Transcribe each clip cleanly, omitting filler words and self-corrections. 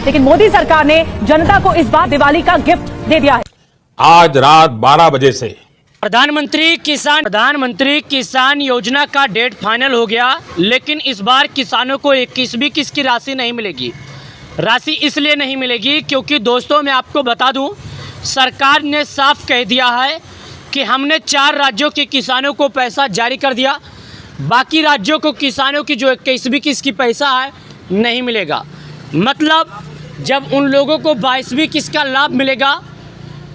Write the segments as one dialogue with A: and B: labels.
A: लेकिन मोदी सरकार ने जनता को इस बार दिवाली का गिफ्ट दे दिया है।
B: आज रात 12 बजे से
C: प्रधानमंत्री किसान योजना का डेट फाइनल हो गया, लेकिन इस बार किसानों को 21वीं किस्त की राशि नहीं मिलेगी। राशि इसलिए नहीं मिलेगी क्योंकि दोस्तों मैं आपको बता दूं, सरकार ने साफ कह दिया है कि हमने 4 राज्यों के किसानों को पैसा जारी कर दिया, बाकी राज्यों को किसानों की जो 21वीं किस्त की पैसा है नहीं मिलेगा। मतलब जब उन लोगों को 22वीं किस्त का लाभ मिलेगा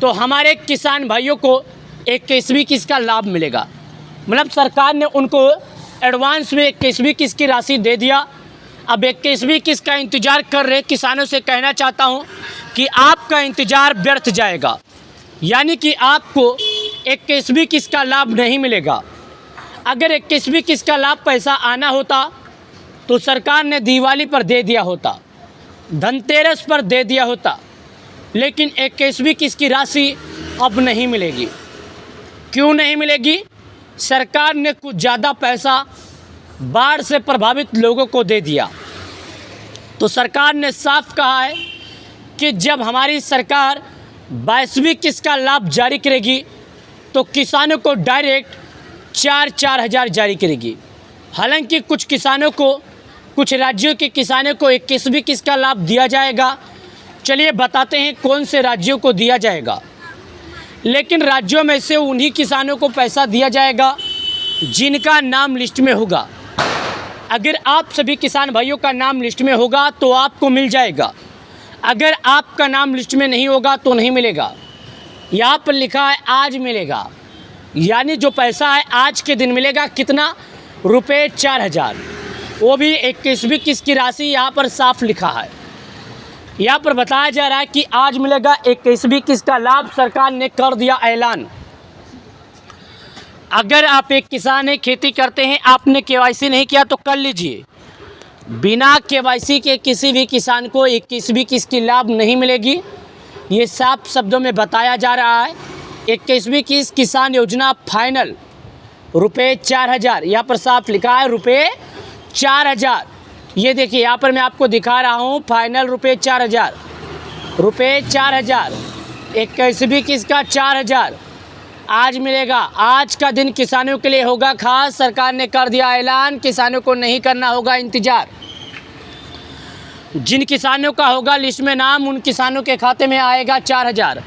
C: तो हमारे किसान भाइयों को 21वीं किस्त का लाभ मिलेगा। मतलब सरकार ने उनको एडवांस में 21वीं किस्त की राशि दे दिया। अब 21वीं किस्त का इंतज़ार कर रहे किसानों से कहना चाहता हूं कि आपका इंतज़ार व्यर्थ जाएगा, यानी कि आपको 21वीं किस्त का लाभ नहीं मिलेगा। अगर 21वीं किस्त का लाभ पैसा आना होता तो सरकार ने दिवाली पर दे दिया होता, धनतेरस पर दे दिया होता, लेकिन 21वीं किस्त की राशि अब नहीं मिलेगी। क्यों नहीं मिलेगी? सरकार ने कुछ ज़्यादा पैसा बाढ़ से प्रभावित लोगों को दे दिया। तो सरकार ने साफ कहा है कि जब हमारी सरकार 22वीं किस्त का लाभ जारी करेगी तो किसानों को डायरेक्ट 4-4 हज़ार जारी करेगी। हालांकि कुछ किसानों को, कुछ राज्यों के किसानों को 21वीं किस्त का लाभ दिया जाएगा। चलिए बताते हैं कौन से राज्यों को दिया जाएगा। लेकिन राज्यों में से उन्हीं किसानों को पैसा दिया जाएगा जिनका नाम लिस्ट में होगा। अगर आप सभी किसान भाइयों का नाम लिस्ट में होगा तो आपको मिल जाएगा। अगर आपका नाम लिस्ट में नहीं होगा तो नहीं मिलेगा। यहाँ पर लिखा है आज मिलेगा, यानी जो पैसा है आज के दिन मिलेगा। कितना? रुपये 4,000, वो भी 21वीं किस्त की राशि यहाँ पर साफ लिखा है। यहाँ पर बताया जा रहा है कि आज मिलेगा 21वीं किस्त का लाभ। सरकार ने कर दिया ऐलान। अगर आप एक किसान हैं, खेती करते हैं, आपने केवाईसी नहीं किया तो कर लीजिए। बिना केवाईसी के किसी भी किसान को 21वीं किस्त की लाभ नहीं मिलेगी। ये साफ शब्दों में बताया जा रहा है। 21वीं किस्त किसान योजना फाइनल रुपये 4,000, यहाँ पर साफ लिखा है रुपये 4,000। ये देखिए यहाँ पर मैं आपको दिखा रहा हूँ, फाइनल रुपये 4,000, रुपये 4,000, 21वीं किस्त का 4,000 आज मिलेगा। आज का दिन किसानों के लिए होगा खास। सरकार ने कर दिया ऐलान, किसानों को नहीं करना होगा इंतज़ार। जिन किसानों का होगा लिस्ट में नाम, उन किसानों के खाते में आएगा 4,000।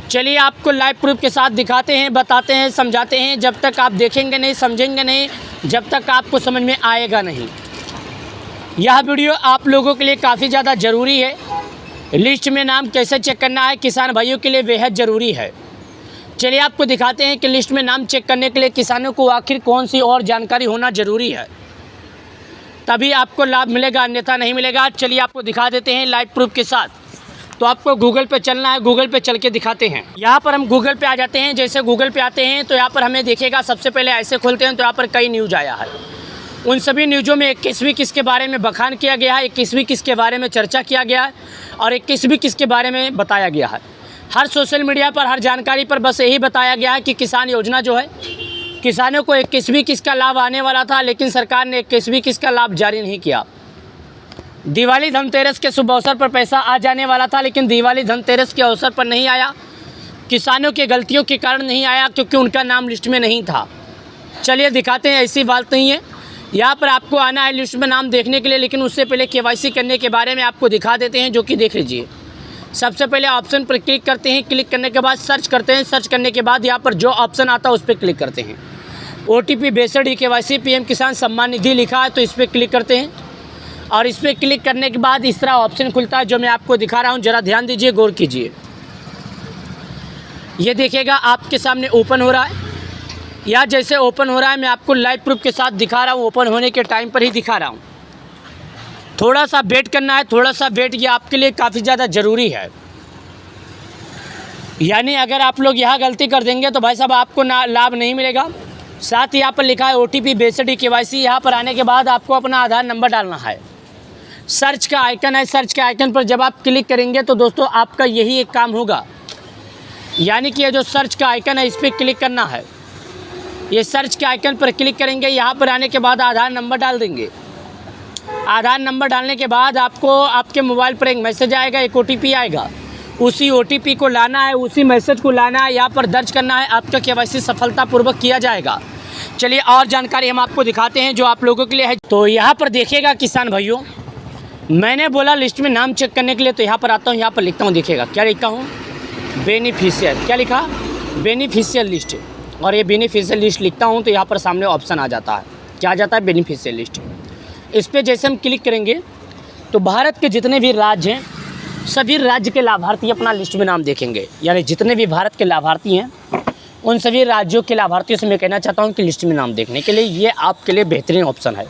C: चलिए आपको लाइव प्रूफ के साथ दिखाते हैं, बताते हैं, समझाते हैं। जब तक आप देखेंगे नहीं, समझेंगे नहीं, जब तक आपको समझ में आएगा नहीं। यह वीडियो आप लोगों के लिए काफ़ी ज़्यादा ज़रूरी है। लिस्ट में नाम कैसे चेक करना है किसान भाइयों के लिए बेहद ज़रूरी है। चलिए आपको दिखाते हैं कि लिस्ट में नाम चेक करने के लिए किसानों को आखिर कौन सी और जानकारी होना ज़रूरी है, तभी आपको लाभ मिलेगा, अन्यथा नहीं मिलेगा। चलिए आपको दिखा देते हैं लाइव प्रूफ के साथ। तो आपको गूगल पे चलना है, गूगल पे चल के दिखाते हैं। यहाँ पर हम गूगल पे आ जाते हैं। जैसे गूगल पे आते हैं तो यहाँ पर हमें देखेगा, सबसे पहले ऐसे खोलते हैं तो यहाँ पर कई न्यूज़ आया है। उन सभी न्यूज़ों में 21वीं किस्त के बारे में बखान किया गया है, 21वीं किस्त के बारे में चर्चा किया गया है और 21वीं किस्त के बारे में बताया गया है। हर सोशल मीडिया पर, हर जानकारी पर बस यही बताया गया है कि किसान योजना जो है, किसानों को 21वीं किस्त का लाभ आने वाला था, लेकिन सरकार ने 21वीं किस्त का लाभ जारी नहीं किया। दिवाली धनतेरस के शुभ अवसर पर पैसा आ जाने वाला था, लेकिन दिवाली धनतेरस के अवसर पर नहीं आया। किसानों की गलतियों के कारण नहीं आया, क्योंकि उनका नाम लिस्ट में नहीं था। चलिए दिखाते हैं, ऐसी बात नहीं है। यहाँ पर आपको आना है लिस्ट में नाम देखने के लिए, लेकिन उससे पहले केवाईसी करने के बारे में आपको दिखा देते हैं, जो कि देख लीजिए। सबसे पहले ऑप्शन पर क्लिक करते हैं। क्लिक करने के बाद सर्च करते हैं। सर्च करने के बाद यहाँ पर जो ऑप्शन आता है उस पर क्लिक करते हैं। OTP बेस्ड केवाईसी PM किसान सम्मान निधि लिखा है, तो इस पर क्लिक करते हैं और इस पर क्लिक करने के बाद इस तरह ऑप्शन खुलता है, जो मैं आपको दिखा रहा हूँ। ज़रा ध्यान दीजिए, गौर कीजिए। ये देखिएगा आपके सामने ओपन हो रहा है। या जैसे ओपन हो रहा है, मैं आपको लाइव प्रूफ के साथ दिखा रहा हूँ, ओपन होने के टाइम पर ही दिखा रहा हूँ। थोड़ा सा वेट करना है, थोड़ा सा वेट, ये आपके लिए काफ़ी ज़्यादा ज़रूरी है। यानी अगर आप लोग यहाँ गलती कर देंगे तो भाई साहब आपको लाभ नहीं मिलेगा। साथ ही यहाँ पर लिखा है OTP बेस्ड केवाईसी। यहाँ पर आने के बाद आपको अपना आधार नंबर डालना है। सर्च का आइकन है, सर्च के आइकन पर जब आप क्लिक करेंगे तो दोस्तों आपका यही एक काम होगा, यानी कि ये जो सर्च का आइकन है इस पर क्लिक करना है। ये सर्च के आइकन पर क्लिक करेंगे, यहाँ पर आने के बाद आधार नंबर डाल देंगे। आधार नंबर डालने के बाद आपको आपके मोबाइल पर एक मैसेज आएगा, एक OTP आएगा। उसी OTP को लाना है, उसी मैसेज को लाना है, यहाँ पर दर्ज करना है, आपका KYC सफलतापूर्वक किया जाएगा। चलिए और जानकारी हम आपको दिखाते हैं जो आप लोगों के लिए है। तो यहाँ पर देखिएगा किसान भाइयों, मैंने बोला लिस्ट में नाम चेक करने के लिए, तो यहाँ पर आता हूँ, यहाँ पर लिखता हूँ, देखिएगा क्या लिखा हूँ, बेनिफिशियर। क्या लिखा? Beneficial list. और ये बेनिफिशियल लिस्ट लिखता हूँ तो यहाँ पर सामने ऑप्शन आ जाता है। क्या आ जाता है? Beneficial list. इस पर जैसे हम क्लिक करेंगे तो भारत के जितने भी राज्य हैं, सभी राज्य के लाभार्थी अपना लिस्ट में नाम देखेंगे। यानी जितने भी भारत के लाभार्थी हैं, उन सभी राज्यों के लाभार्थियों से मैं कहना चाहता हूं कि लिस्ट में नाम देखने के लिए ये आपके लिए बेहतरीन ऑप्शन है।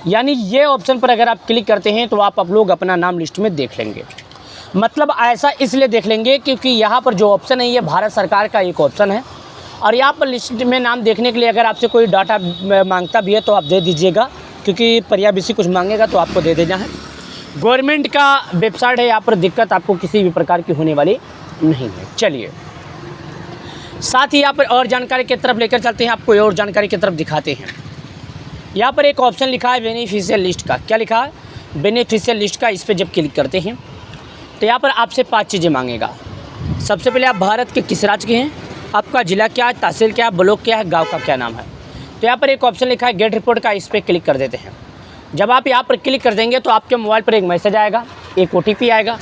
C: यानी ये ऑप्शन पर अगर आप क्लिक करते हैं तो आप लोग अपना नाम लिस्ट में देख लेंगे। मतलब ऐसा इसलिए देख लेंगे क्योंकि यहाँ पर जो ऑप्शन है ये भारत सरकार का एक ऑप्शन है। और यहाँ पर लिस्ट में नाम देखने के लिए अगर आपसे कोई डाटा मांगता भी है तो आप दे दीजिएगा, क्योंकि पर्यावरण कुछ मांगेगा तो आपको दे देना है। गवर्नमेंट का वेबसाइट है, यहाँ पर दिक्कत आपको किसी भी प्रकार की होने वाली नहीं है। चलिए साथ ही यहाँ पर और जानकारी की तरफ लेकर चलते हैं, आपको और जानकारी की तरफ दिखाते हैं। यहाँ पर एक ऑप्शन लिखा है बेनिफिशियल लिस्ट का। क्या लिखा है? बेनिफिशियल लिस्ट का। इस पर जब क्लिक करते हैं तो यहाँ पर आपसे 5 चीज़ें मांगेगा। सबसे पहले आप भारत के किस राज्य के हैं, आपका ज़िला क्या है, तहसील क्या है, ब्लॉक क्या है, गाँव का क्या नाम है। तो यहाँ पर एक ऑप्शन लिखा है गेट रिपोर्ट का। इस पर क्लिक कर देते हैं। जब आप यहाँ पर क्लिक कर देंगे तो आपके मोबाइल पर एक मैसेज आएगा, एक OTP आएगा।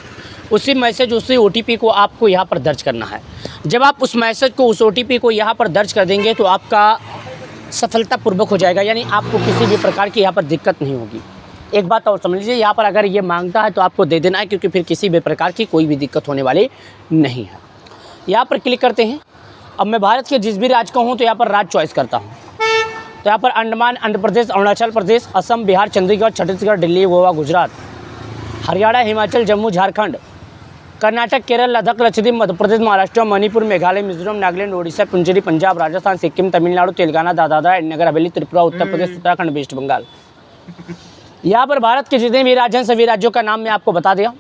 C: उसी मैसेज उसी OTP को आपको यहाँ पर दर्ज करना है। जब आप उस मैसेज को उस OTP को यहाँ पर दर्ज कर देंगे तो आपका सफलतापूर्वक हो जाएगा। यानी आपको किसी भी प्रकार की यहाँ पर दिक्कत नहीं होगी। एक बात और समझ लीजिए, यहाँ पर अगर ये मांगता है तो आपको दे देना है, क्योंकि फिर किसी भी प्रकार की कोई भी दिक्कत होने वाली नहीं है। यहाँ पर क्लिक करते हैं। अब मैं भारत के जिस भी राज्य का हूँ तो यहाँ पर राज्य चॉइस करता हूँ। तो यहाँ पर अंडमान, आंध्र प्रदेश, अरुणाचल प्रदेश, असम, बिहार, चंडीगढ़, छत्तीसगढ़, दिल्ली, गोवा, गुजरात, हरियाणा, हिमाचल, जम्मू, झारखंड, कर्नाटक, केरल, लद्दाख, लक्षद्वीप, मध्य प्रदेश, महाराष्ट्र, मणिपुर, मेघालय, मिजोरम, नागालैंड, ओडिशा, पुंचेरी, पंजाब, राजस्थान, सिक्किम, तमिलनाडु, तेलंगाना, दादरा नगर हवेली, त्रिपुरा, उत्तर प्रदेश, उत्तराखंड, वेस्ट बंगाल। यहाँ पर भारत के जितने भी राज्य हैं सभी राज्यों का नाम मैं आपको बता दिया।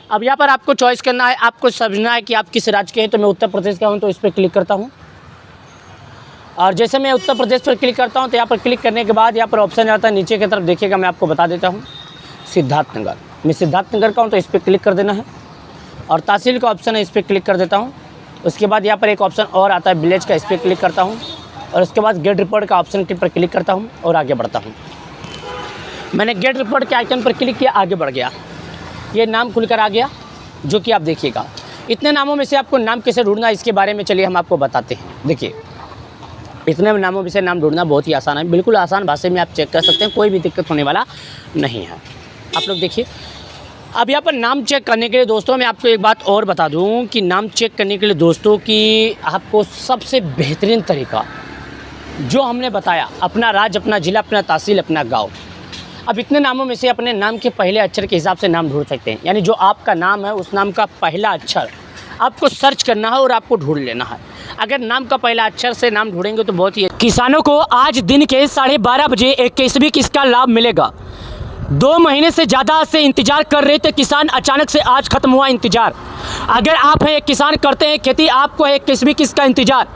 C: अब यहाँ पर आपको चॉइस करना है, आपको समझना है कि आप किस राज्य के हैं। तो मैं उत्तर प्रदेश का हूँ तो इस पर क्लिक करता हूँ। और जैसे मैं उत्तर प्रदेश पर क्लिक करता हूँ तो यहाँ पर क्लिक करने के बाद यहाँ पर ऑप्शन आता है नीचे की तरफ, देखिएगा मैं आपको बता देता हूँ, सिद्धार्थनगर। मैं सिद्धार्थनगर का हूँ तो इस पर क्लिक कर देना है। और तहसील का ऑप्शन है, इस पर क्लिक कर देता हूँ। उसके बाद यहाँ पर एक ऑप्शन और आता है विलेज का, इस पर क्लिक करता हूँ। और उसके बाद गेट रिपोर्ट का ऑप्शन पर क्लिक करता हूँ और आगे बढ़ता हूँ। मैंने गेट रिपोर्ट के आइकन पर क्लिक किया, आगे बढ़ गया, ये नाम खुलकर आ गया, जो कि आप देखिएगा। इतने नामों में से आपको नाम कैसे ढूंढना है इसके बारे में चलिए हम आपको बताते हैं। देखिए इतने नामों में से नाम ढूंढना बहुत ही आसान है, बिल्कुल आसान भाषा में आप चेक कर सकते हैं, कोई भी दिक्कत होने वाला नहीं है। आप लोग देखिए, अब यहाँ पर नाम चेक करने के लिए दोस्तों मैं आपको एक बात और बता दूँ कि नाम चेक करने के लिए दोस्तों कि आपको सबसे बेहतरीन तरीका जो हमने बताया, अपना राज्य, अपना ज़िला, अपना तहसील, अपना गाँव। अब इतने नामों में से अपने नाम के पहले अक्षर के हिसाब से नाम ढूंढ सकते हैं। यानी जो आपका नाम है उस नाम का पहला अक्षर आपको सर्च करना है और आपको ढूंढ लेना है। अगर नाम का पहला अक्षर से नाम ढूंढेंगे तो बहुत ही किसानों को आज दिन के 12:30 बजे 21वीं किस्त का लाभ मिलेगा। 2 महीने से ज़्यादा से इंतजार कर रहे थे किसान, अचानक से आज खत्म हुआ इंतजार। अगर आप हैं एक किसान, करते हैं खेती, आपको है 21वीं किस्त का इंतजार।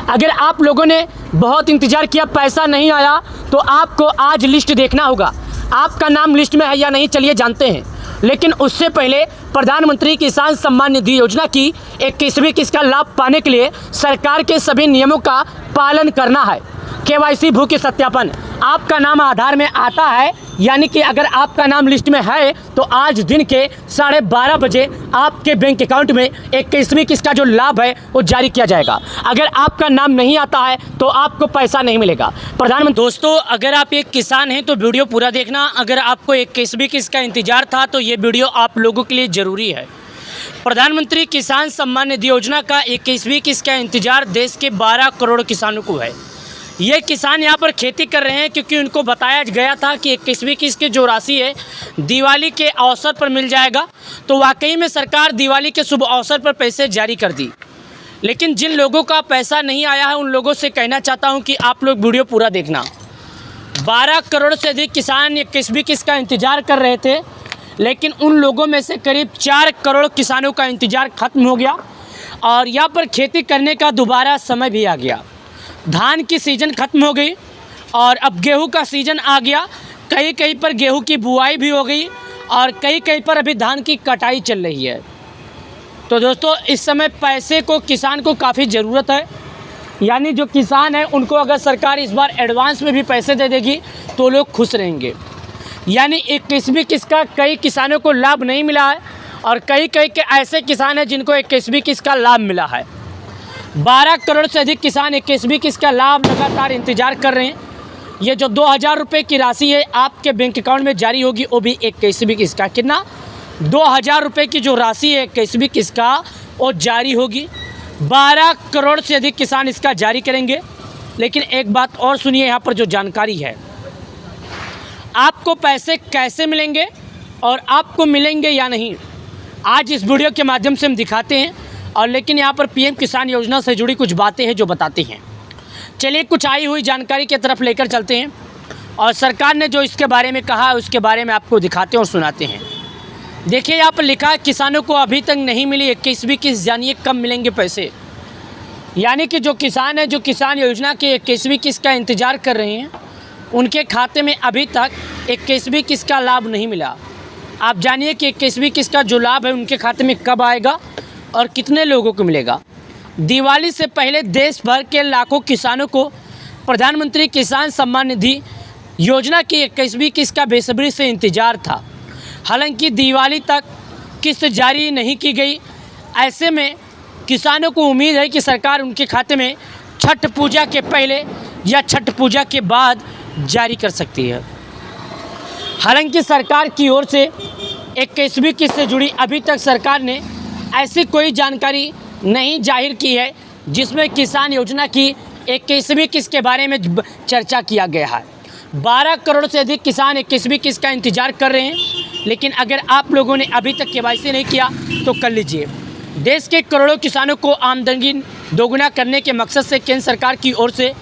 C: अगर आप लोगों ने बहुत इंतजार किया, पैसा नहीं आया, तो आपको आज लिस्ट देखना होगा। आपका नाम लिस्ट में है या नहीं चलिए जानते हैं। लेकिन उससे पहले प्रधानमंत्री किसान सम्मान निधि योजना की 21वीं किस्त का लाभ पाने के लिए सरकार के सभी नियमों का पालन करना है। KYC भू के सत्यापन, आपका नाम आधार में आता है, यानी कि अगर आपका नाम लिस्ट में है तो आज दिन के 12:30 बजे आपके बैंक अकाउंट में 21वीं किस्त का जो लाभ है वो जारी किया जाएगा। अगर आपका नाम नहीं आता है तो आपको पैसा नहीं मिलेगा। प्रधानमंत्री दोस्तों, अगर आप एक किसान हैं तो वीडियो पूरा देखना। अगर आपको 21वीं किस्त का इंतजार था तो ये वीडियो आप लोगों के लिए ज़रूरी है। प्रधानमंत्री किसान सम्मान निधि योजना का 21वीं किस्त का इंतजार देश के 12 करोड़ किसानों को है। ये किसान यहाँ पर खेती कर रहे हैं क्योंकि उनको बताया गया था कि 21वीं किस्त की जो राशि है दिवाली के अवसर पर मिल जाएगा। तो वाकई में सरकार दिवाली के शुभ अवसर पर पैसे जारी कर दी। लेकिन जिन लोगों का पैसा नहीं आया है उन लोगों से कहना चाहता हूँ कि आप लोग वीडियो पूरा देखना। 12 करोड़ से अधिक किसान 21वीं किस्त का इंतजार कर रहे थे, लेकिन उन लोगों में से करीब 4 करोड़ किसानों का इंतजार खत्म हो गया और यहाँ पर खेती करने का दोबारा समय भी आ गया। धान की सीज़न ख़त्म हो गई और अब गेहूं का सीज़न आ गया। कहीं कहीं पर गेहूं की बुआई भी हो गई और कहीं कहीं पर अभी धान की कटाई चल रही है। तो दोस्तों इस समय पैसे को किसान को काफ़ी ज़रूरत है, यानी जो किसान है उनको अगर सरकार इस बार एडवांस में भी पैसे दे देगी तो लोग खुश रहेंगे। यानी 21वीं किस्त का कई किसानों को लाभ नहीं मिला है और कई कई के ऐसे किसान हैं जिनको 21वीं किस्त का लाभ मिला है। 12 करोड़ से अधिक किसान 21वीं किस्त का लाभ लगातार इंतजार कर रहे हैं। ये जो 2000 रुपये की राशि है आपके बैंक अकाउंट में जारी होगी, वो भी 21वीं किस्त का। कितना? 2000 रुपये की जो राशि है 21वीं किस्त का वो जारी होगी। 12 करोड़ से अधिक किसान इसका जारी करेंगे। लेकिन एक बात और सुनिए, यहाँ पर जो जानकारी है, आपको पैसे कैसे मिलेंगे और आपको मिलेंगे या नहीं, आज इस वीडियो के माध्यम से हम दिखाते हैं। और लेकिन यहाँ पर पीएम किसान योजना से जुड़ी कुछ बातें हैं जो बताते हैं। चलिए कुछ आई हुई जानकारी की तरफ लेकर चलते हैं और सरकार ने जो इसके बारे में कहा उसके बारे में आपको दिखाते हैं और सुनाते हैं। देखिए यहाँ पर लिखा है, किसानों को अभी तक नहीं मिली 21वीं किस्त, जानिए कब मिलेंगे पैसे। यानी कि जो किसान है, जो किसान योजना के 21वीं किस्त का इंतज़ार कर रहे हैं, उनके खाते में अभी तक 21वीं किस्त का लाभ नहीं मिला। आप जानिए कि 21वीं किस्त का जो लाभ है उनके खाते में कब आएगा और कितने लोगों को मिलेगा। दिवाली से पहले देश भर के लाखों किसानों को प्रधानमंत्री किसान सम्मान निधि योजना की 21वीं किस्त का बेसब्री से इंतजार था। हालांकि दिवाली तक किस्त जारी नहीं की गई। ऐसे में किसानों को उम्मीद है कि सरकार उनके खाते में छठ पूजा के पहले या छठ पूजा के बाद जारी कर सकती है। हालांकि सरकार की ओर से 21वीं किस्त से जुड़ी अभी तक सरकार ने ऐसी कोई जानकारी नहीं जाहिर की है जिसमें किसान योजना की 21वीं किस्त के बारे में चर्चा किया गया है। 12 करोड़ से अधिक किसान 21वीं किस्त का इंतजार कर रहे हैं। लेकिन अगर आप लोगों ने अभी तक केवाईसी नहीं किया तो कर लीजिए। देश के करोड़ों किसानों को आमदनी दोगुना करने के मकसद से केंद्र सरकार की ओर से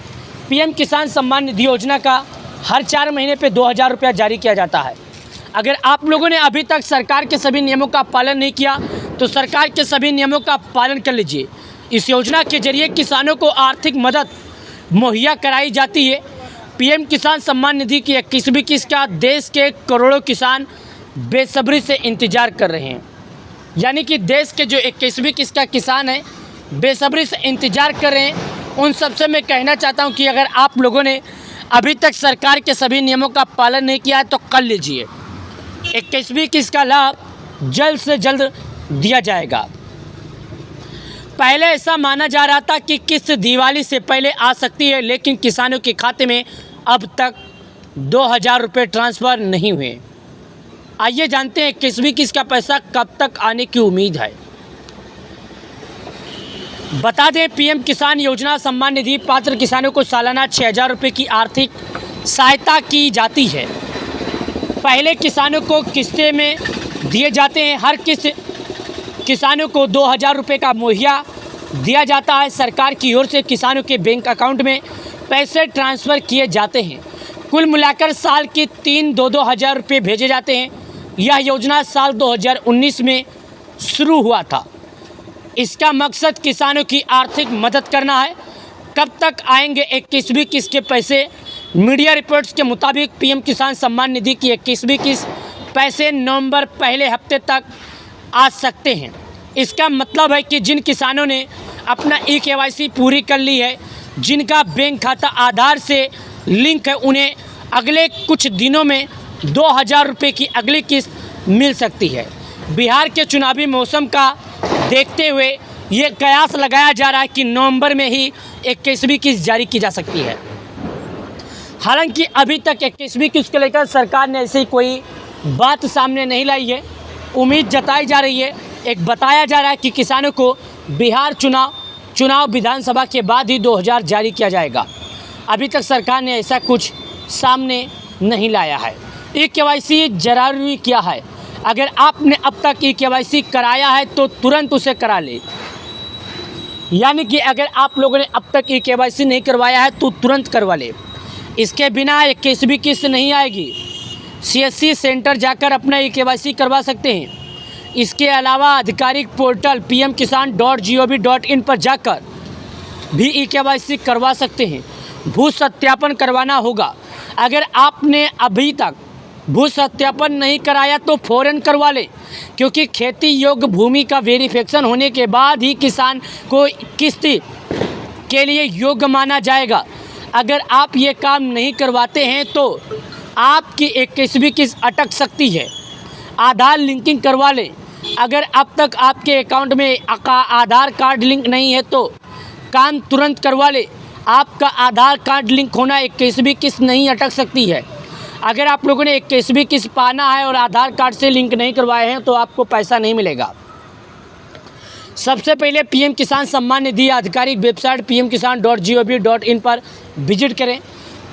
C: पीएम किसान सम्मान निधि योजना का हर 4 महीने पे 2000 रुपया जारी किया जाता है। अगर आप लोगों ने अभी तक सरकार के सभी नियमों का पालन नहीं किया तो सरकार के सभी नियमों का पालन कर लीजिए। इस योजना के जरिए किसानों को आर्थिक मदद मुहैया कराई जाती है। पीएम किसान सम्मान निधि की 21वीं किस्त का देश के करोड़ों किसान बेसब्री से इंतजार कर रहे हैं। यानी कि देश के जो 21वीं किस्त का किसान है बेसब्री से इंतजार कर रहे हैं। उन सबसे मैं कहना चाहता हूं कि अगर आप लोगों ने अभी तक सरकार के सभी नियमों का पालन नहीं किया है तो कर लीजिए। 21वीं किस्त का लाभ जल्द से जल्द दिया जाएगा। पहले ऐसा माना जा रहा था कि किस्त दिवाली से पहले आ सकती है, लेकिन किसानों के खाते में अब तक 2000 रुपये ट्रांसफ़र नहीं हुए। आइए जानते हैं 21वीं किस्त का पैसा कब तक आने की उम्मीद है। बता दें, पीएम किसान योजना सम्मान निधि पात्र किसानों को सालाना 6000 रुपये की आर्थिक सहायता की जाती है। पहले किसानों को किस्तें में दिए जाते हैं। हर किस्त किसानों को 2000 रुपये का मुहैया दिया जाता है। सरकार की ओर से किसानों के बैंक अकाउंट में पैसे ट्रांसफ़र किए जाते हैं। कुल मिलाकर साल के 3-2 हज़ार रुपये भेजे जाते हैं। यह योजना साल 2019 में शुरू हुआ था। इसका मकसद किसानों की आर्थिक मदद करना है। कब तक आएंगे 21वीं किस्त के पैसे? मीडिया रिपोर्ट्स के मुताबिक पीएम किसान सम्मान निधि की 21वीं किस्त पैसे नवंबर पहले हफ्ते तक आ सकते हैं। इसका मतलब है कि जिन किसानों ने अपना ई-केवाईसी पूरी कर ली है, जिनका बैंक खाता आधार से लिंक है, उन्हें अगले कुछ दिनों में 2000 रुपये की अगली किस्त मिल सकती है। बिहार के चुनावी मौसम का देखते हुए ये कयास लगाया जा रहा है कि नवंबर में ही 21वीं किस्त जारी की जा सकती है। हालांकि अभी तक 21वीं किस्त को लेकर सरकार ने ऐसी कोई बात सामने नहीं लाई है। उम्मीद जताई जा रही है, एक बताया जा रहा है कि किसानों को बिहार चुनाव विधानसभा के बाद ही 2000 जारी किया जाएगा। अभी तक सरकार ने ऐसा कुछ सामने नहीं लाया है। ई-केवाईसी जरूरी क्या है? अगर आपने अब तक ई-केवाईसी कराया है तो तुरंत उसे करा ले। यानी कि अगर आप लोगों ने अब तक ई-केवाईसी नहीं करवाया है तो तुरंत करवा ले। इसके बिना 21वीं किस्त नहीं आएगी। सीएससी सेंटर जाकर अपना ई-केवाईसी करवा सकते हैं। इसके अलावा आधिकारिक पोर्टल pmkisan.gov.in पर जाकर भी ई-केवाईसी करवा सकते हैं। भू सत्यापन करवाना होगा। अगर आपने अभी तक भू सत्यापन नहीं कराया तो फ़ौरन करवा लें, क्योंकि खेती योग्य भूमि का वेरिफिकेशन होने के बाद ही किसान को किस्त के लिए योग्य माना जाएगा। अगर आप ये काम नहीं करवाते हैं तो आपकी 21वीं किस्त अटक सकती है। आधार लिंकिंग करवा लें। अगर अब तक आपके अकाउंट में आधार कार्ड लिंक नहीं है तो काम तुरंत करवा लें। आपका आधार कार्ड लिंक होना 21वीं किस्त नहीं अटक सकती है। अगर आप लोगों ने 21वीं किस्त पाना है और आधार कार्ड से लिंक नहीं करवाए हैं तो आपको पैसा नहीं मिलेगा। सबसे पहले पीएम किसान सम्मान निधि आधिकारिक वेबसाइट pmkisan.gov.in पर विजिट करें,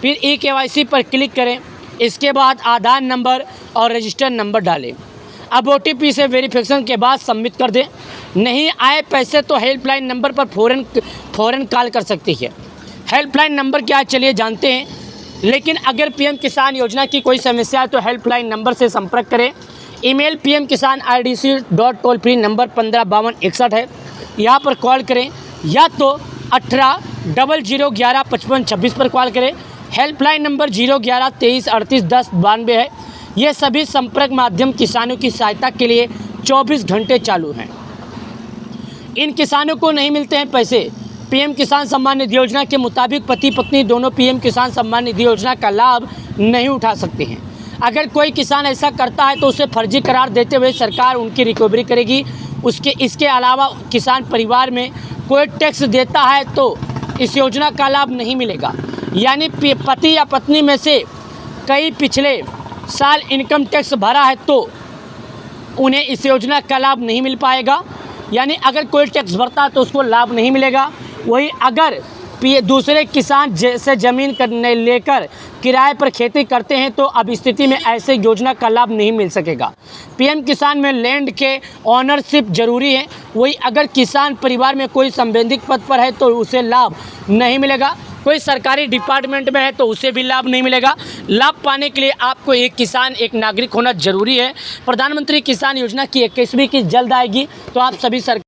C: फिर eKYC पर क्लिक करें। इसके बाद आधार नंबर और रजिस्टर नंबर डालें। अब OTP से वेरिफिकेशन के बाद सबमिट कर दें। नहीं आए पैसे तो हेल्पलाइन नंबर पर फ़ौरन कॉल कर सकती है। हेल्पलाइन नंबर क्या है चलिए जानते हैं। लेकिन अगर पीएम किसान योजना की कोई समस्या है तो हेल्पलाइन नंबर से संपर्क करें। ईमेल pmkisan@toll-free नंबर 155261 है, यहाँ पर कॉल करें, या तो 1800115526 पर कॉल करें। हेल्पलाइन नंबर 01123381092 है। ये सभी संपर्क माध्यम किसानों की सहायता के लिए 24 घंटे चालू हैं। इन किसानों को नहीं मिलते हैं पैसे। पीएम किसान सम्मान निधि योजना के मुताबिक पति पत्नी दोनों पीएम किसान सम्मान निधि योजना का लाभ नहीं उठा सकते हैं। अगर कोई किसान ऐसा करता है तो उसे फर्जी करार देते हुए सरकार उनकी रिकवरी करेगी। इसके अलावा किसान परिवार में कोई टैक्स देता है तो इस योजना का लाभ नहीं मिलेगा। यानी पति या पत्नी में से कई पिछले साल इनकम टैक्स भरा है तो उन्हें इस योजना का लाभ नहीं मिल पाएगा। यानी अगर कोई टैक्स भरता है तो उसको लाभ नहीं मिलेगा। वही अगर दूसरे किसान जैसे ज़मीन करने लेकर किराए पर खेती करते हैं तो अब स्थिति में ऐसे योजना का लाभ नहीं मिल सकेगा। पीएम किसान में लैंड के ऑनरशिप जरूरी है। वही अगर किसान परिवार में कोई संबंधित पद पर है तो उसे लाभ नहीं मिलेगा। कोई सरकारी डिपार्टमेंट में है तो उसे भी लाभ नहीं मिलेगा। लाभ पाने के लिए आपको एक किसान एक नागरिक होना जरूरी है। प्रधानमंत्री किसान योजना की 21वीं किस्त जल्द आएगी तो आप सभी